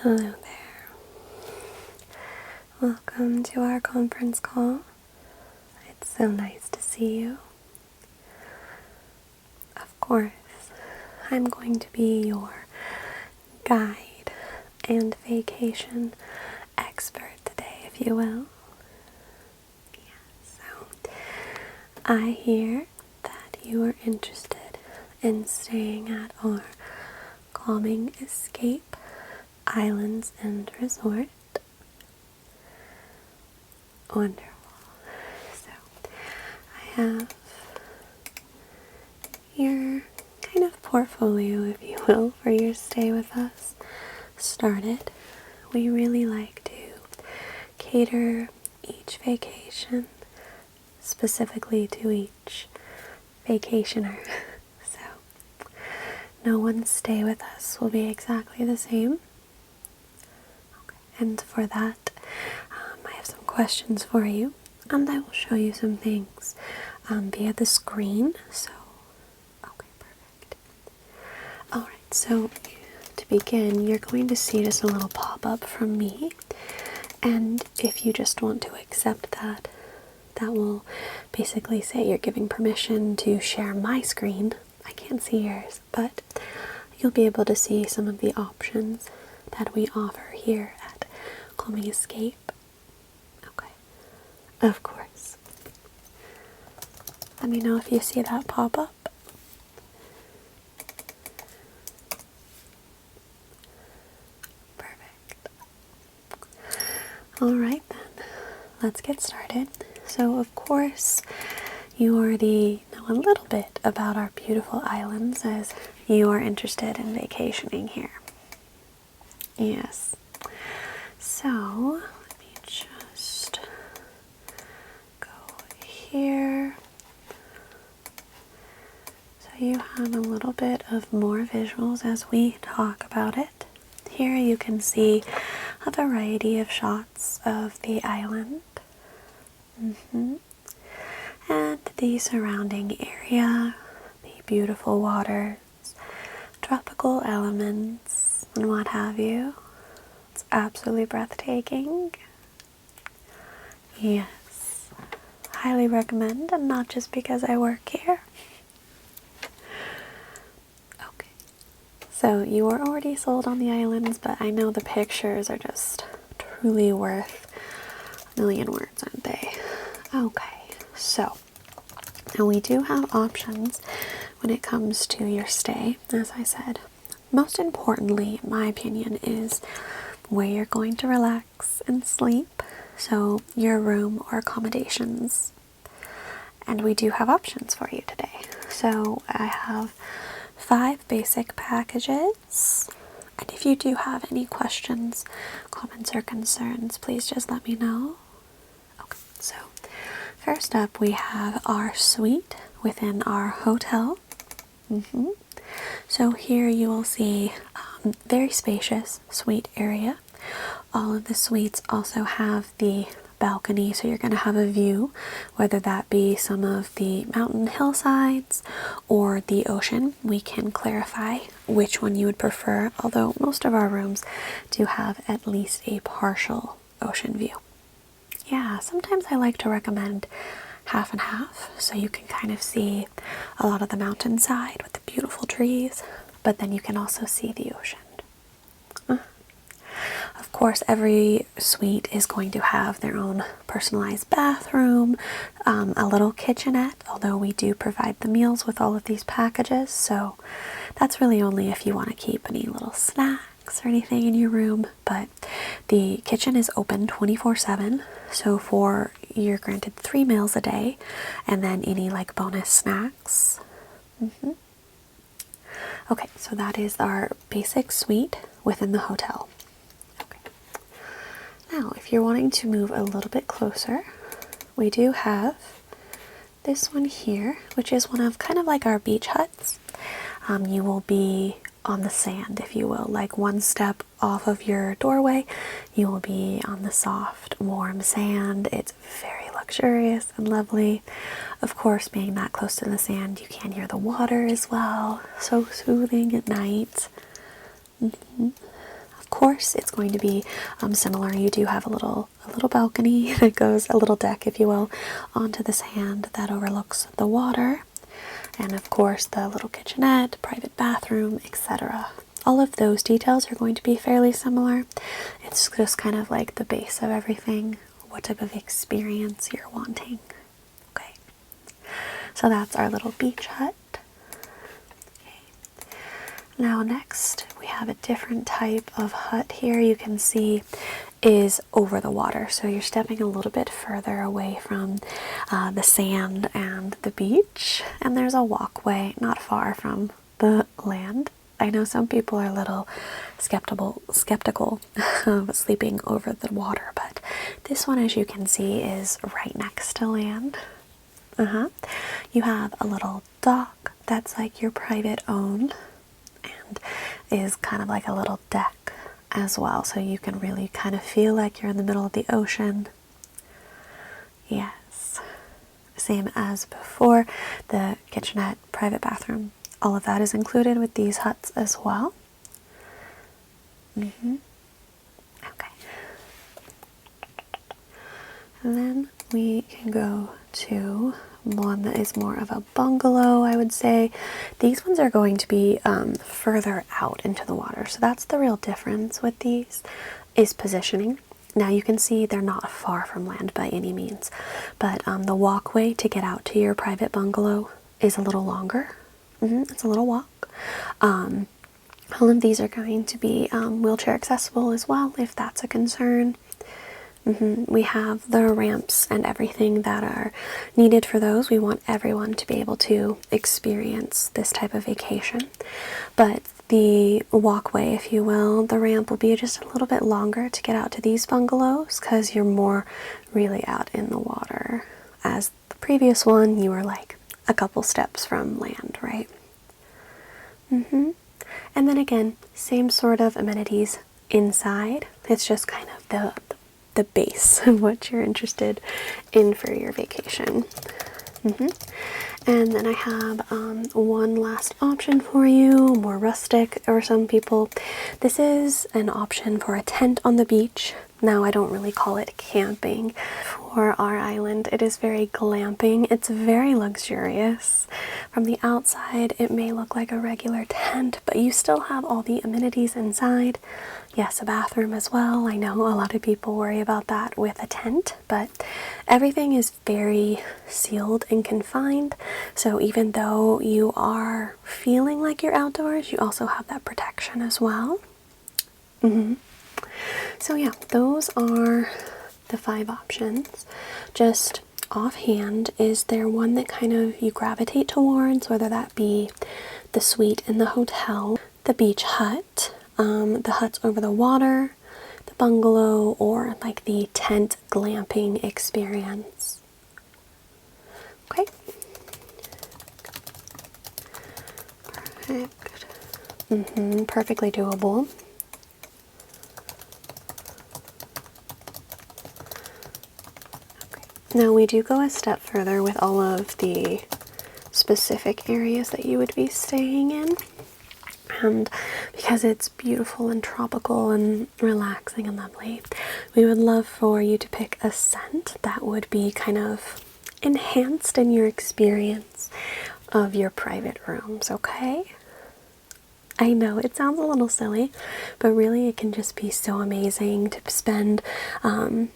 Hello there. Welcome to our conference call. It's so nice to see you. Of course, I'm going to be your guide and vacation expert today, if you will. So, I hear that you are interested in staying at our CalmingEscape Islands and Resort. Wonderful. So, I have your kind of portfolio, if you will, for your stay with us started. We really like to cater each vacation specifically to each vacationer. So, no one's stay with us will be exactly the same. And for that, I have some questions for you, and I will show you some things via the screen. So, okay, perfect. Alright, so to begin, you're going to see just a little pop-up from me, and if you just want to accept that, that will basically say you're giving permission to share my screen. I can't see yours, but you'll be able to see some of the options that we offer here at CalmingEscape. Okay, of course. Let me know if you see that pop up. Perfect. Alright then, let's get started. So of course, you already know a little bit about our beautiful islands as you are interested in vacationing here. Yes. So, let me just go here. So you have a little bit of more visuals as we talk about it. Here you can see a variety of shots of the island. And the surrounding area, the beautiful waters, tropical elements, and what have you. It's absolutely breathtaking. Yes, highly recommend, and not just because I work here. Okay, so you are already sold on the islands, but I know the pictures are just truly worth a million words, aren't they? Okay, so now we do have options when it comes to your stay, as I said. Most importantly, in my opinion, is where you're going to relax and sleep, so your room or accommodations. And we do have options for you today. So I have 5 basic packages, and if you do have any questions, comments, or concerns, please just let me know. Okay, so first up we have our suite within our hotel. So here you will see very spacious suite area. All of the suites also have the balcony, so you're going to have a view, whether that be some of the mountain hillsides or the ocean. We can clarify which one you would prefer, although most of our rooms do have at least a partial ocean view. Yeah, sometimes I like to recommend half and half, so you can kind of see a lot of the mountainside with the beautiful trees, but then you can also see the ocean. Of course, every suite is going to have their own personalized bathroom, a little kitchenette, although we do provide the meals with all of these packages, so that's really only if you want to keep any little snacks or anything in your room, but the kitchen is open 24/7, so you're granted 3 meals a day, and then any like bonus snacks. Okay, so that is our basic suite within the hotel. Okay. Now, if you're wanting to move a little bit closer, we do have this one here, which is one of kind of like our beach huts. You will be on the sand, if you will, like one step off of your doorway, you will be on the soft, warm sand. It's very luxurious and lovely. Of course, being that close to the sand, you can hear the water as well. So soothing at night. Of of course, it's going to be similar. You do have a little balcony that goes, a little deck, if you will, onto the sand that overlooks the water. And of course, the little kitchenette, private bathroom, etc. All of those details are going to be fairly similar. It's just kind of like the base of everything, what type of experience you're wanting. Okay, so that's our little beach hut. Okay. Now next, we have a different type of hut here. You can see is over the water, so you're stepping a little bit further away from the sand and the beach, and there's a walkway not far from the land. I know some people are a little skeptical of sleeping over the water, but this one, as you can see, is right next to land. You have a little dock that's like your private own and is kind of like a little deck as well, so you can really kind of feel like you're in the middle of the ocean. Yes, same as before, the kitchenette, private bathroom, all of that is included with these huts as well. Okay, and then we can go to one that is more of a bungalow, I would say. These ones are going to be further out into the water, so that's the real difference with these, is positioning. Now you can see they're not far from land by any means, but the walkway to get out to your private bungalow is a little longer. It's a little walk. All of these are going to be wheelchair accessible as well, if that's a concern. We have the ramps and everything that are needed for those. We want everyone to be able to experience this type of vacation. But the walkway, if you will, the ramp will be just a little bit longer to get out to these bungalows because you're more really out in the water. As the previous one, you were like a couple steps from land, right? And then again, same sort of amenities inside. It's just kind of the base of what you're interested in for your vacation. And then I have one last option for you, more rustic for some people. This is an option for a tent on the beach. Now, I don't really call it camping for our island. It is very glamping. It's very luxurious. From the outside, it may look like a regular tent, but you still have all the amenities inside. Yes, a bathroom as well. I know a lot of people worry about that with a tent, but everything is very sealed and confined. So even though you are feeling like you're outdoors, you also have that protection as well. So yeah, those are the 5 options. Just offhand, is there one that kind of you gravitate towards, whether that be the suite in the hotel, the beach hut, the huts over the water, the bungalow, or like the tent glamping experience? Okay. Perfect. Perfectly doable. Now we do go a step further with all of the specific areas that you would be staying in. And because it's beautiful and tropical and relaxing and lovely, we would love for you to pick a scent that would be kind of enhanced in your experience of your private rooms, okay? I know it sounds a little silly, but really it can just be so amazing to spend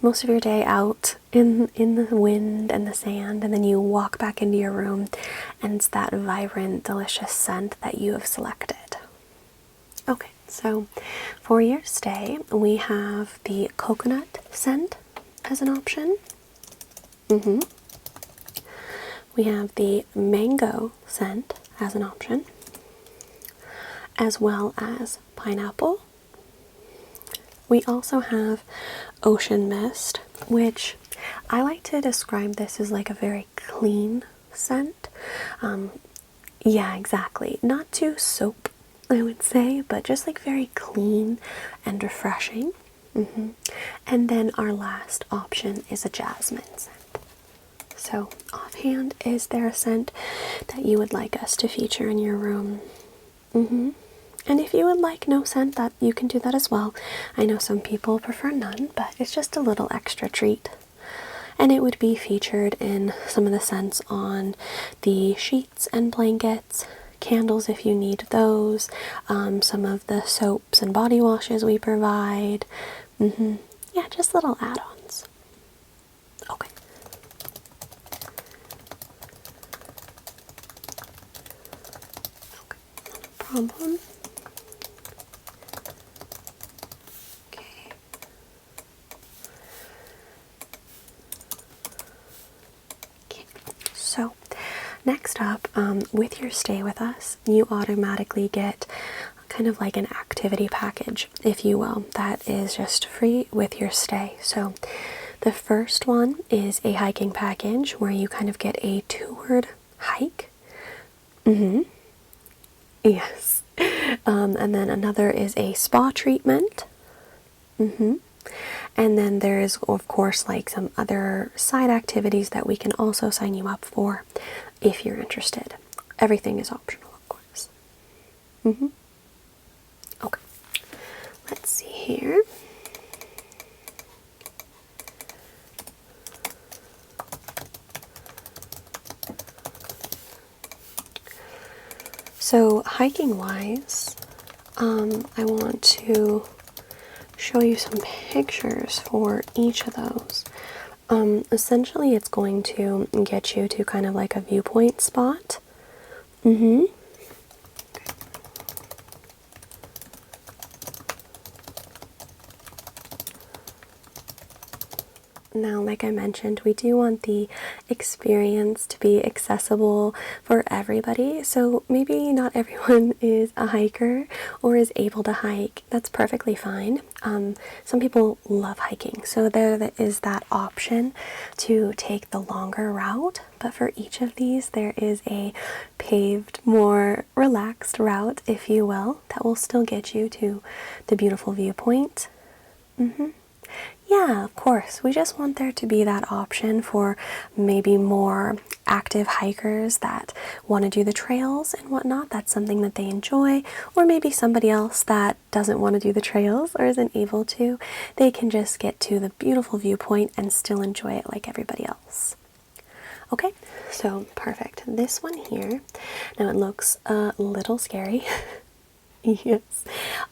most of your day out in the wind and the sand, and then you walk back into your room and it's that vibrant, delicious scent that you have selected. Okay, so for your stay, we have the coconut scent as an option. We have the mango scent as an option, as well as pineapple. We also have ocean mist, which I like to describe this as like a very clean scent. Yeah, exactly. Not too soap, I would say, but just like very clean and refreshing. And then our last option is a jasmine scent. So offhand, is there a scent that you would like us to feature in your room? And if you would like no scent, that you can do that as well. I know some people prefer none, but it's just a little extra treat. And it would be featured in some of the scents on the sheets and blankets, candles if you need those, some of the soaps and body washes we provide. Yeah, just little add-ons. Okay. Okay, not a problem. Okay. Okay, so next up, with your stay with us, you automatically get kind of like an activity package, if you will, that is just free with your stay. So the first one is a hiking package where you kind of get a toured hike. Yes. And then another is a spa treatment. And then there's, of course, like some other side activities that we can also sign you up for if you're interested. Everything is optional, of course. Okay. Let's see here. So hiking wise, I want to show you some pictures for each of those. Essentially it's going to get you to kind of like a viewpoint spot. Now, like I mentioned, we do want the experience to be accessible for everybody. So maybe not everyone is a hiker or is able to hike. That's perfectly fine. Some people love hiking, so there is that option to take the longer route. But for each of these, there is a paved, more relaxed route, if you will, that will still get you to the beautiful viewpoint. Yeah, of course. We just want there to be that option for maybe more active hikers that want to do the trails and whatnot. That's something that they enjoy. Or maybe somebody else that doesn't want to do the trails or isn't able to. They can just get to the beautiful viewpoint and still enjoy it like everybody else. Okay, so perfect. This one here, now it looks a little scary. Yes.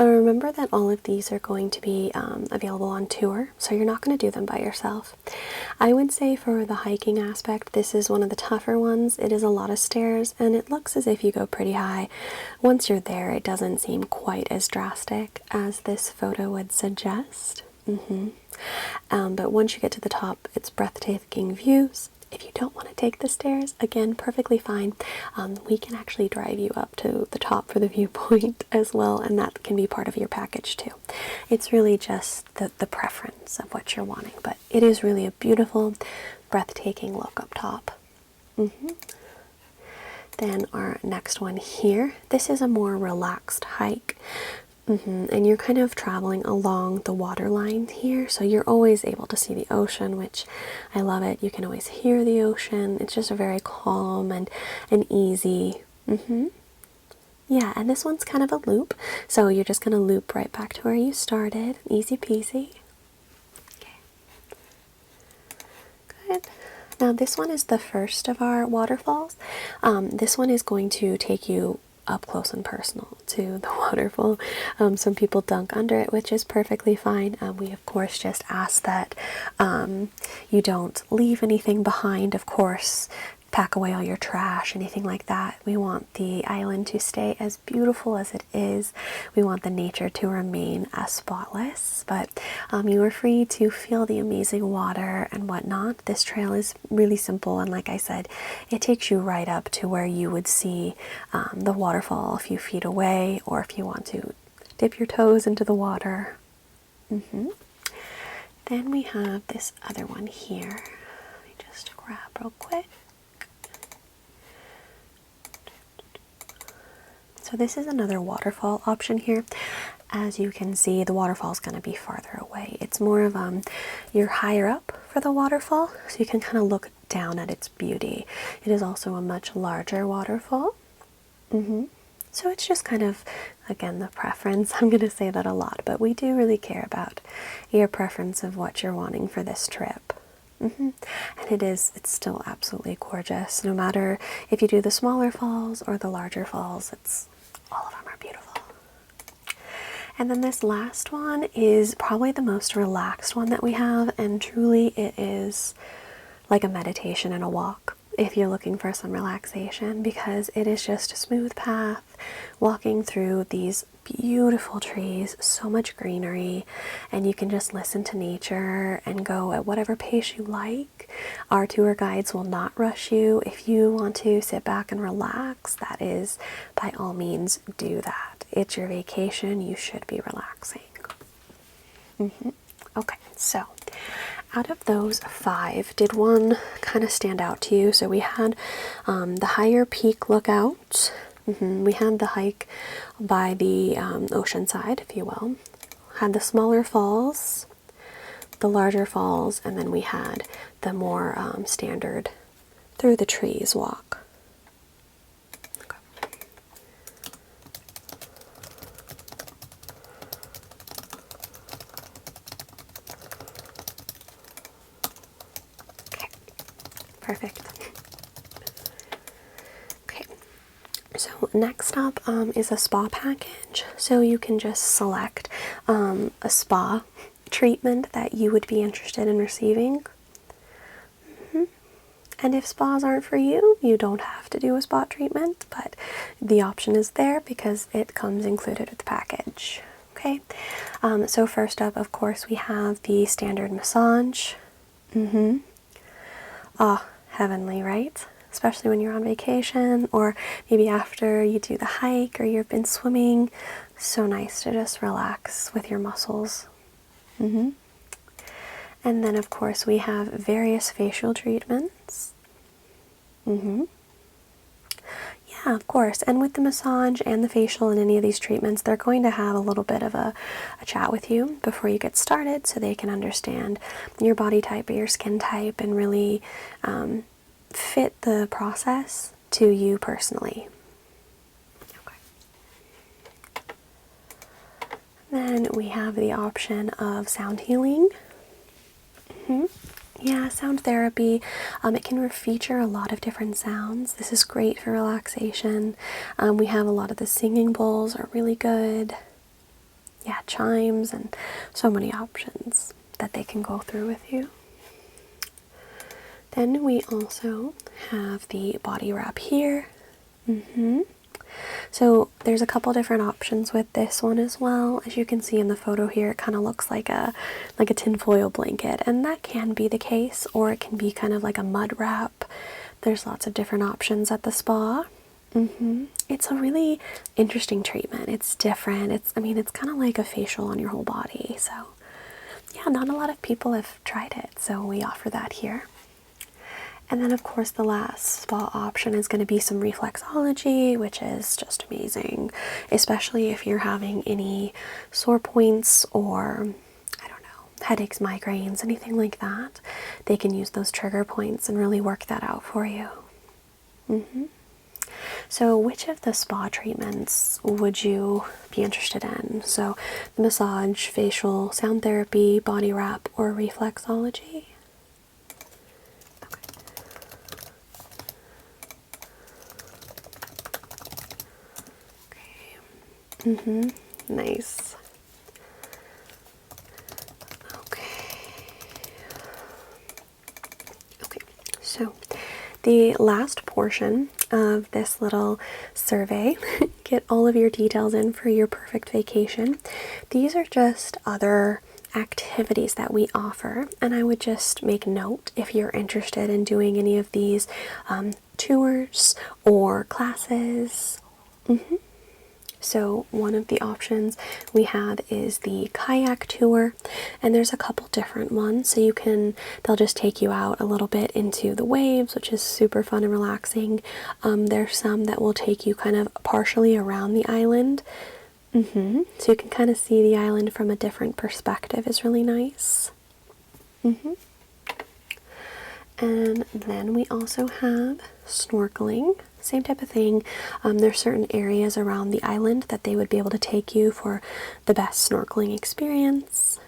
Remember that all of these are going to be available on tour, so you're not going to do them by yourself. I would say for the hiking aspect, this is one of the tougher ones. It is a lot of stairs, and it looks as if you go pretty high. Once you're there, it doesn't seem quite as drastic as this photo would suggest. But once you get to the top, it's breathtaking views. If you don't want to take the stairs, again, perfectly fine. We can actually drive you up to the top for the viewpoint as well, and that can be part of your package too. It's really just the preference of what you're wanting, but it is really a beautiful, breathtaking look up top. Then our next one here, this is a more relaxed hike. And you're kind of traveling along the water line here, so you're always able to see the ocean, which I love it. You can always hear the ocean. It's just a very calm and easy. Yeah, and this one's kind of a loop, so you're just going to loop right back to where you started. Easy peasy. Okay. Good. Now this one is the first of our waterfalls. This one is going to take you up close and personal to the waterfall. Some people dunk under it, which is perfectly fine. We of course just ask that you don't leave anything behind. Of course, pack away all your trash, anything like that. We want the island to stay as beautiful as it is. We want the nature to remain as spotless, but you are free to feel the amazing water and whatnot. This trail is really simple, and like I said, it takes you right up to where you would see the waterfall a few feet away, or if you want to dip your toes into the water. Then we have this other one here. Let me just grab real quick. So this is another waterfall option here. As you can see, the waterfall is going to be farther away. It's more of you're higher up for the waterfall, so you can kind of look down at its beauty. It is also a much larger waterfall. So it's just kind of, again, the preference. I'm going to say that a lot, but we do really care about your preference of what you're wanting for this trip. And it's still absolutely gorgeous. No matter if you do the smaller falls or the larger falls, all of them are beautiful. And then this last one is probably the most relaxed one that we have, and truly it is like a meditation and a walk if you're looking for some relaxation, because it is just a smooth path walking through these beautiful trees, so much greenery, and you can just listen to nature and go at whatever pace you like. Our tour guides will not rush you. If you want to sit back and relax, that is, by all means, do that. It's your vacation. You should be relaxing. Okay, so out of those 5, did one kind of stand out to you? So we had the higher peak lookout. We had the hike by the ocean side, if you will. Had the smaller falls, the larger falls, and then we had the more standard through the trees walk. Perfect. Okay, so next up is a spa package. So you can just select a spa treatment that you would be interested in receiving. And if spas aren't for you, you don't have to do a spa treatment, but the option is there because it comes included with the package. Okay, so first up, of course, we have the standard massage. Ah, heavenly, right? Especially when you're on vacation, or maybe after you do the hike or you've been swimming. So nice to just relax with your muscles. And then, of course, we have various facial treatments. Yeah, of course. And with the massage and the facial and any of these treatments, they're going to have a little bit of a chat with you before you get started, so they can understand your body type or your skin type and really fit the process to you personally. Okay. Then we have the option of sound healing. Yeah, sound therapy. It can feature a lot of different sounds. This is great for relaxation. We have a lot of the singing bowls are really good. Yeah, chimes, and so many options that they can go through with you. Then we also have the body wrap here. So there's a couple different options with this one as well. As you can see in the photo here, it kind of looks like a tinfoil blanket, and that can be the case, or it can be kind of like a mud wrap. There's lots of different options at the spa. It's a really interesting treatment. It's different. It's kind of like a facial on your whole body. So yeah, not a lot of people have tried it, so we offer that here. And then, of course, the last spa option is going to be some reflexology, which is just amazing, especially if you're having any sore points or, I don't know, headaches, migraines, anything like that. They can use those trigger points and really work that out for you. So which of the spa treatments would you be interested in? So the massage, facial, sound therapy, body wrap, or reflexology? Nice. Okay, so the last portion of this little survey, get all of your details in for your perfect vacation. These are just other activities that we offer, and I would just make note if you're interested in doing any of these tours or classes. So one of the options we have is the kayak tour, and there's a couple different ones. So they'll just take you out a little bit into the waves, which is super fun and relaxing. There's some that will take you kind of partially around the island. So you can kind of see the island from a different perspective. Is really nice. And then we also have snorkeling. Same type of thing. There's certain areas around the island that they would be able to take you for the best snorkeling experience.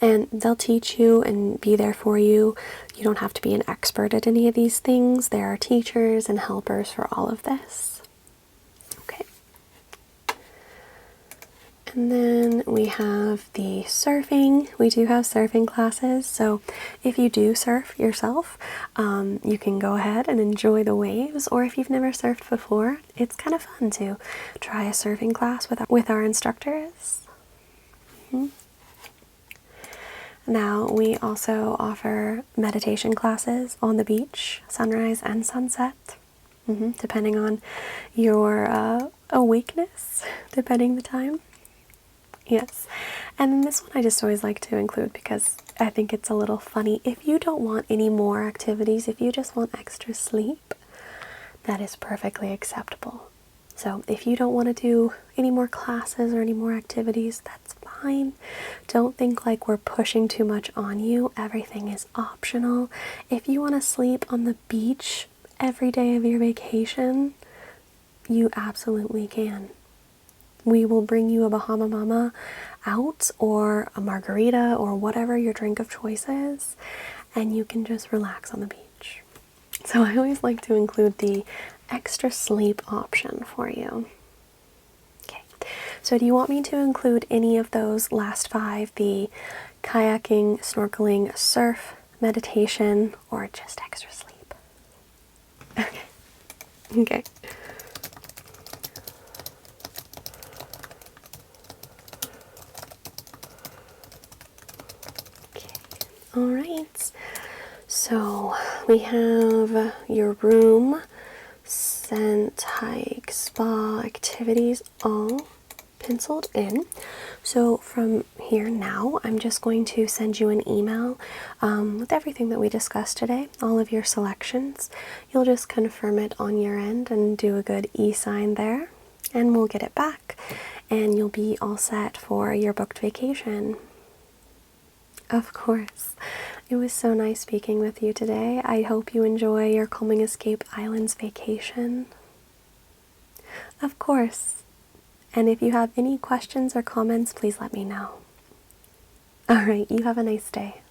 And they'll teach you and be there for you. You don't have to be an expert at any of these things. There are teachers and helpers for all of this. Okay. And then we have the surfing. We do have surfing classes, so if you do surf yourself, you can go ahead and enjoy the waves, or if you've never surfed before, it's kind of fun to try a surfing class with our instructors. Now, we also offer meditation classes on the beach, sunrise and sunset, depending on your awakeness, depending the time. Yes, and then this one I just always like to include because I think it's a little funny. If you don't want any more activities, if you just want extra sleep, that is perfectly acceptable. So if you don't want to do any more classes or any more activities, that's fine. Don't think like we're pushing too much on you. Everything is optional. If you want to sleep on the beach every day of your vacation, you absolutely can. We will bring you a Bahama Mama out, or a margarita, or whatever your drink of choice is, and you can just relax on the beach. So I always like to include the extra sleep option for you. Okay, so do you want me to include any of those last 5, the kayaking, snorkeling, surf, meditation, or just extra sleep? Okay. Okay. All right, so we have your room, scent, hike, spa, activities all penciled in. So from here now, I'm just going to send you an email with everything that we discussed today, all of your selections. You'll just confirm it on your end and do a good e-sign there, and we'll get it back, and you'll be all set for your booked vacation. Of course. It was so nice speaking with you today. I hope you enjoy your Calming Escape Islands vacation. Of course. And if you have any questions or comments, please let me know. All right, you have a nice day.